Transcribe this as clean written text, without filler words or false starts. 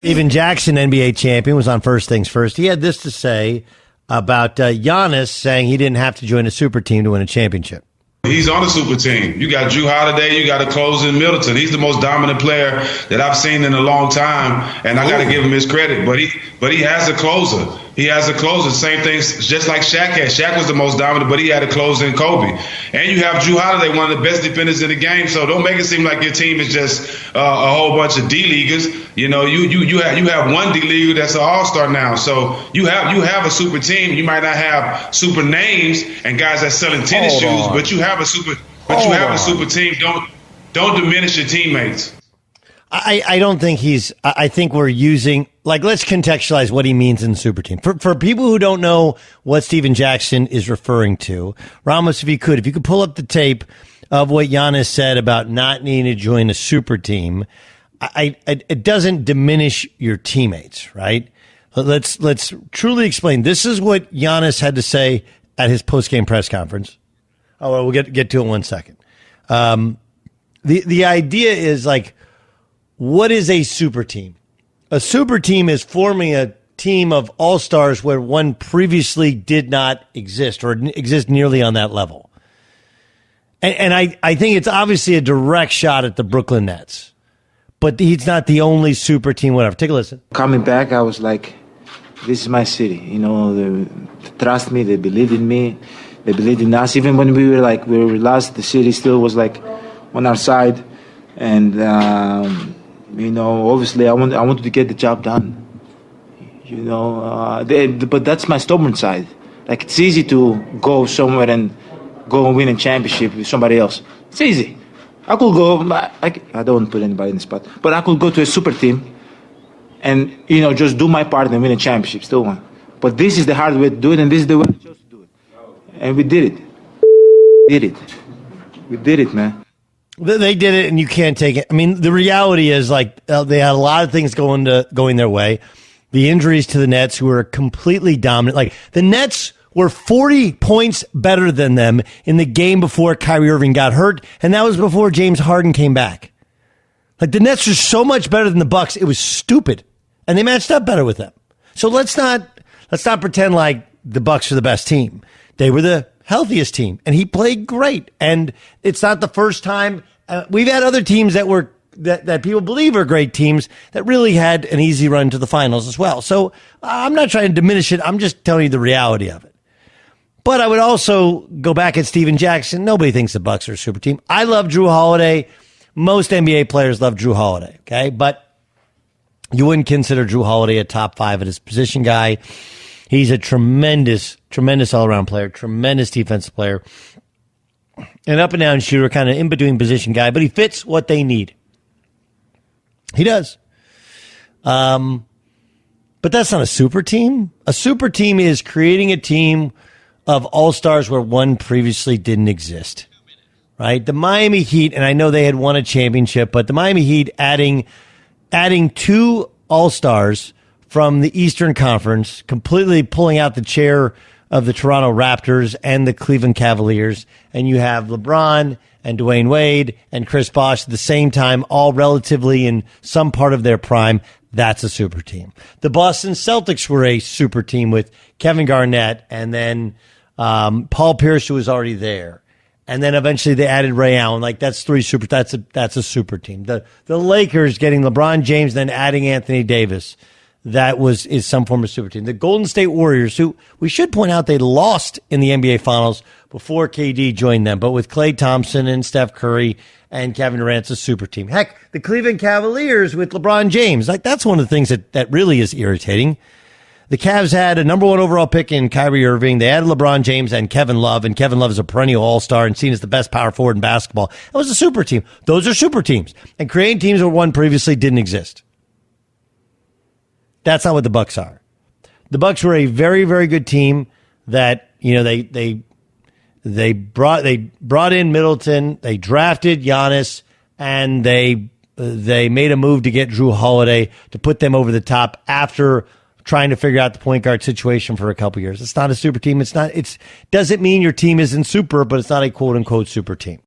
Steven Jackson, NBA champion, was on First Things First. He had this to say about Giannis saying he didn't have to join a super team to win a championship. He's on a super team. You got Drew Holiday, you got a closer in Middleton. He's the most dominant player that I've seen in a long time, and I got to give him his credit. But he has a closer. He has a closer. Same thing, just like Shaq had. Shaq was the most dominant, but he had a closer in Kobe. And you have Drew Holiday, one of the best defenders in the game. So don't make it seem like your team is just a whole bunch of D-leaguers. You know, you have one D-leaguer that's an all-star now. So you have a super team. You might not have super names and guys that's selling tennis shoes, but you have a super team. Don't diminish your teammates. I don't think I think we're using, like, let's contextualize what he means in super team. For people who don't know what Steven Jackson is referring to, Ramos, if you could pull up the tape of what Giannis said about not needing to join a super team, it doesn't diminish your teammates, right? Let's truly explain. This is what Giannis had to say at his post-game press conference. Oh, well, we'll get to it in 1 second. The idea is, like, what is a super team? A super team is forming a team of all-stars where one previously did not exist or exist nearly on that level. And I think it's obviously a direct shot at the Brooklyn Nets. But he's not the only super team, whatever. Take a listen. Coming back, I was like, this is my city. You know, they trust me. They believed in me. They believed in us. Even when we were lost, the city still was like on our side. And, you know, obviously I wanted to get the job done. You know, but that's my stubborn side. Like, it's easy to go somewhere and go and win a championship with somebody else. It's easy. I could go, I don't want to put anybody in the spot, but I could go to a super team and, you know, just do my part and win a championship, still win. But this is the hard way to do it, and this is the way I chose to do it. And we did it. We did it, man. They did it, and you can't take it. I mean, the reality is, like, they had a lot of things going their way. The injuries to the Nets, who were completely dominant. Like, the Nets were 40 points better than them in the game before Kyrie Irving got hurt, and that was before James Harden came back. Like, the Nets were so much better than the Bucks, it was stupid, and they matched up better with them. So let's not pretend like the Bucks are the best team. They were the healthiest team, and he played great. And it's not the first time. We've had other teams that people believe are great teams that really had an easy run to the finals as well. So I'm not trying to diminish it. I'm just telling you the reality of it. But I would also go back at Steven Jackson. Nobody thinks the Bucks are a super team. I love Drew Holiday. Most NBA players love Drew Holiday, okay? But you wouldn't consider Drew Holiday a top 5 at his position guy. He's a tremendous all-around player, tremendous defensive player, an up-and-down shooter, kind of in-between position guy, but he fits what they need. He does. But that's not a super team. A super team is creating a team of all-stars where one previously didn't exist, right? The Miami Heat, and I know they had won a championship, but the Miami Heat adding 2 all-stars from the Eastern Conference, completely pulling out the chair of the Toronto Raptors and the Cleveland Cavaliers, and you have LeBron and Dwayne Wade and Chris Bosh at the same time, all relatively in some part of their prime. That's a super team. The Boston Celtics were a super team with Kevin Garnett and then Paul Pierce, who was already there. And then eventually they added Ray Allen. Like, that's 3 super. That's a super team. The Lakers getting LeBron James, then adding Anthony Davis. That is some form of super team. The Golden State Warriors, who we should point out they lost in the NBA Finals before KD joined them, but with Klay Thompson and Steph Curry and Kevin Durant's a super team. Heck, the Cleveland Cavaliers with LeBron James, like, that's one of the things that really is irritating. The Cavs had a number 1 overall pick in Kyrie Irving. They added LeBron James and Kevin Love is a perennial all-star and seen as the best power forward in basketball. That was a super team. Those are super teams. And creating teams where one previously didn't exist. That's not what the Bucks are. The Bucks were a very, very good team that, you know, they brought in Middleton, they drafted Giannis, and they made a move to get Drew Holiday to put them over the top after trying to figure out the point guard situation for a couple years. It's not a super team. It doesn't mean your team isn't super, but it's not a quote unquote super team.